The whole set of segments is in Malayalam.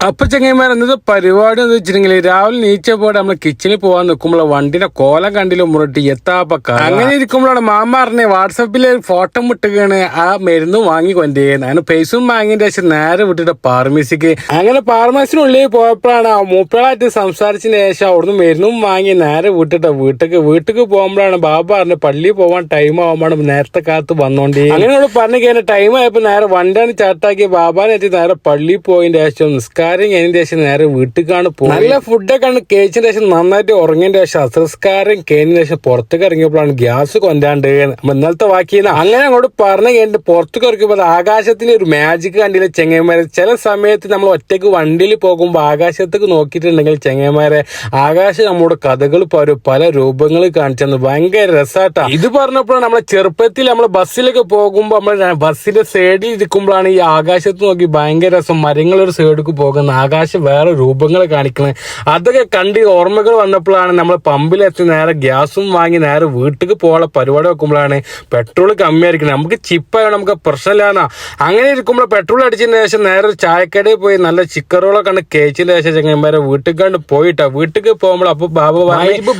അപ്പൊ ചെങ്ങന്മാർ ഇന്നത്തെ പരിപാടി എന്ന് വെച്ചിട്ടുണ്ടെങ്കിൽ രാവിലെ നീച്ചപ്പോടെ നമ്മൾ കിച്ചണിൽ പോകാൻ നിൽക്കുമ്പോൾ വണ്ടിന്റെ കോലം കണ്ടില്ല മുറിട്ട് എത്താപ്പക്ക അങ്ങനെ ഇരിക്കുമ്പോഴാണ് മാമ പറഞ്ഞ വാട്സപ്പില് ഫോട്ടോ മുട്ടുകയാണ് ആ മരുന്ന് വാങ്ങി കൊണ്ടുപോകുന്നത് അങ്ങനെ പൈസയും വാങ്ങിയതിന്റെ ശേഷം നേരെ വിട്ടിട്ട് ഫാർമസിക്ക് അങ്ങനെ ഫാർമസിനുള്ളിൽ പോയപ്പോഴാണ് മൂപ്പളായിട്ട് സംസാരിച്ചതിന് ശേഷം അവിടുന്ന് മരുന്നും വാങ്ങി നേരെ വിട്ടിട്ട് വീട്ടിക്ക് പോകുമ്പോഴാണ് ബാബ പറഞ്ഞ് പള്ളിയിൽ പോകാൻ ടൈം ആവുമ്പോഴാണ് നേരത്തെ കാലത്ത് വന്നോണ്ടേ അങ്ങനെ പറഞ്ഞു കഴിഞ്ഞാൽ ടൈം ആയപ്പോ നേരെ വണ്ടിയാണ് ചാട്ടാക്കി ബാബാനെത്തി നേരെ പള്ളിയിൽ പോയതിന്റെ ശേഷം നിസ്കാരം കഴിഞ്ഞതിന് ശേഷം നേരെ വീട്ടിലേക്കാണ് പോകുന്നത്. നല്ല ഫുഡൊക്കെ കഴിച്ചതിന് ശേഷം നന്നായിട്ട് ഉറങ്ങിയതിന്റെ ശേഷം അസംസ്കാരം കഴിഞ്ഞതിന് ശേഷം പുറത്തേക്ക് ഇറങ്ങിയപ്പോഴാണ് ഗ്യാസ് കൊണ്ടാണ്ട് ഇന്നലത്തെ ബാക്കിയെന്ന് അങ്ങനെ അങ്ങോട്ട് പറഞ്ഞു കഴിഞ്ഞിട്ട് പുറത്തേക്ക് ഇറങ്ങിയപ്പോൾ ആകാശത്തിന് ഒരു മാജിക് കണ്ടില്ല ചെങ്ങന്മാരെ. ചില സമയത്ത് നമ്മൾ ഒറ്റയ്ക്ക് വണ്ടിയിൽ പോകുമ്പോൾ ആകാശത്തേക്ക് നോക്കിയിട്ടുണ്ടെങ്കിൽ ചെങ്ങന്മാരെ ആകാശം നമ്മുടെ കഥകൾ പല രൂപങ്ങൾ കാണിച്ചെന്ന് ഭയങ്കര രസാട്ടാ. ഇത് പറഞ്ഞപ്പോഴാണ് നമ്മളെ ചെറുപ്പത്തിൽ നമ്മൾ ബസ്സിലൊക്കെ പോകുമ്പോൾ നമ്മൾ ബസ്സിന്റെ സൈഡിൽ ഇരിക്കുമ്പോഴാണ് ഈ ആകാശത്ത് നോക്കി ഭയങ്കര രസം മരങ്ങളൊരു സൈഡിലേക്ക് പോകുന്നത് ആകാശം വേറെ രൂപങ്ങൾ കാണിക്കുന്നത്. അതൊക്കെ കണ്ട് ഓർമ്മകൾ വന്നപ്പോഴാണ് നമ്മൾ പമ്പിലെത്തി നേരെ ഗ്യാസും വാങ്ങി നേരെ വീട്ടിലേക്ക് പോകാനുള്ള പരിപാടി വെക്കുമ്പോഴാണ് പെട്രോൾ കമ്മിയായിരിക്കുന്നത്. നമുക്ക് ചിപ്പായാണ് നമുക്ക് പ്രശ്നമില്ലാന്നാ. അങ്ങനെ ഇരിക്കുമ്പോൾ പെട്രോൾ അടിച്ചതിന് ശേഷം നേരെ ചായക്കടയിൽ പോയി നല്ല ചിക്കറുകളൊക്കെ കണ്ട് കഴിച്ചതിന് ശേഷം ചെങ്ങന്മാരെ വീട്ടിൽ പോയിട്ടാ. വീട്ടിലേക്ക് പോകുമ്പോൾ അപ്പൊ ബാബ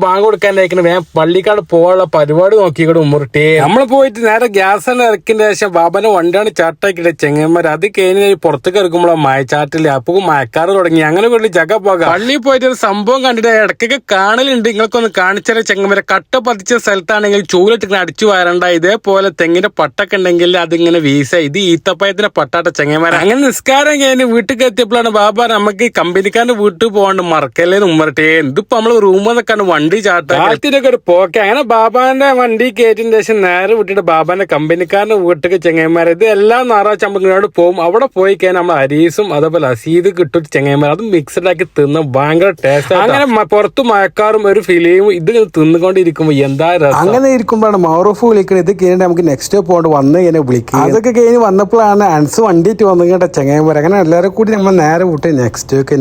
ബാങ്ക് കൊടുക്കാനായിരിക്കണം വേഗം പള്ളിക്കാട് പോകാനുള്ള പരിപാടി നോക്കിക്കൂടെ ഉമ്മറിട്ടേ നമ്മൾ പോയിട്ട് നേരെ ഗ്യാസ് ഇറക്കിന്റെ ശേഷം ബാബാന്റെ വണ്ടിയാണ് ചാട്ടാക്കിട്ട് ചെങ്ങന്മാർ. അത് കഴിഞ്ഞ് പുറത്തേക്ക് ഇറക്കുമ്പോഴാണ് മഴച്ചാറ്റില് അപ്പൊ മഴക്കാറ് തുടങ്ങി. അങ്ങനെ വലിയ ജഗ പോകാം. പള്ളിയിൽ പോയിട്ട് ഒരു സംഭവം കണ്ടിട്ട് ഇടയ്ക്കൊക്കെ കാണലുണ്ട്. നിങ്ങൾക്കൊന്ന് കാണിച്ചാൽ ചെങ്ങന്മാരെ കട്ട പതിച്ച സ്ഥലത്താണെങ്കിൽ ചൂലിട്ട് അടിച്ചു വരണ്ട. ഇതേപോലെ തെങ്ങിന്റെ പട്ടൊക്കെ ഉണ്ടെങ്കിൽ അതിങ്ങനെ വീസ. ഇത് ഈത്തപ്പയത്തിന്റെ പട്ടാട്ട ചെങ്ങന്മാരെ. അങ്ങനെ നിസ്കാരം കഴിഞ്ഞ് വീട്ടിൽ എത്തിയപ്പോഴാണ് ബാബ നമുക്ക് കമ്പനിക്കാരന്റെ വീട്ടിൽ പോകാണ്ട് മറക്കല്ലേ ഉമ്മറട്ടെ. ഇതിപ്പോ നമ്മള് റൂമെന്നൊക്കെയാണ് വണ്ടി ചാട്ടാത്തിനൊക്കെ ഒരു പോക്കെ. അങ്ങനെ ബാബാന്റെ വണ്ടി കയറ്റിന് ശേഷം നേരെ വിട്ടിട്ട് ബാബാന്റെ കമ്പനിക്കാരന്റെ വീട്ടിൽ ചെങ്ങന്മാരെ. ഇത് എല്ലാ ഞായറാഴ്ച നമുക്ക് പോകും. അവിടെ പോയി കഴിഞ്ഞാൽ നമ്മൾ അരീസും അതേപോലെ അസീത് കിട്ടും ചെങ്ങന്മാർ. അത് മിക്സഡ് ആക്കി തിന്ന ഭയങ്കര ടേസ്റ്റ്. അങ്ങനെ പുറത്ത് മഴക്കാറും ഒരു ഫിലിമും ഇത് തിന്നുകൊണ്ടിരിക്കുമ്പോ എന്താ രസം. അങ്ങനെ ഇരിക്കുമ്പോഴാണ് മൗറൂഫ് വിളിക്കുന്നത്. ഇത് കഴിഞ്ഞിട്ട് നമുക്ക് നെക്സ്റ്റ് പോകണ്ട് വന്ന് കഴിഞ്ഞാൽ വിളിക്കുക. അതൊക്കെ കഴിഞ്ഞ് വന്നപ്പോഴാണ് അൻസ് വണ്ടിയിട്ട് വന്നു കേട്ട ചെങ്ങന്മാർ. അങ്ങനെ എല്ലാവരും കൂടി നമ്മൾ നേരെ വിട്ട്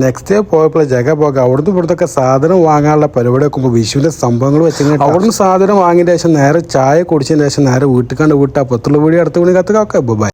നെക്സ്റ്റ് പോയപ്പോൾ ജഗ പോകാം. അവിടുന്ന് ഇവിടുത്തെ സാധനം വാങ്ങാനുള്ള പരിപാടി വെക്കുമ്പോൾ വിഷുവിന്റെ സംഭവങ്ങൾ വെച്ച് അവിടുന്ന് സാധനം വാങ്ങിയതിന് ശേഷം നേരെ ചായ കുടിച്ചതിന് ശേഷം നേരെ വീട്ടിൽ കണ്ട് വിട്ടാ പത്തുള്ള വീടി അടുത്ത വീടി കത്തുക. ബൈ.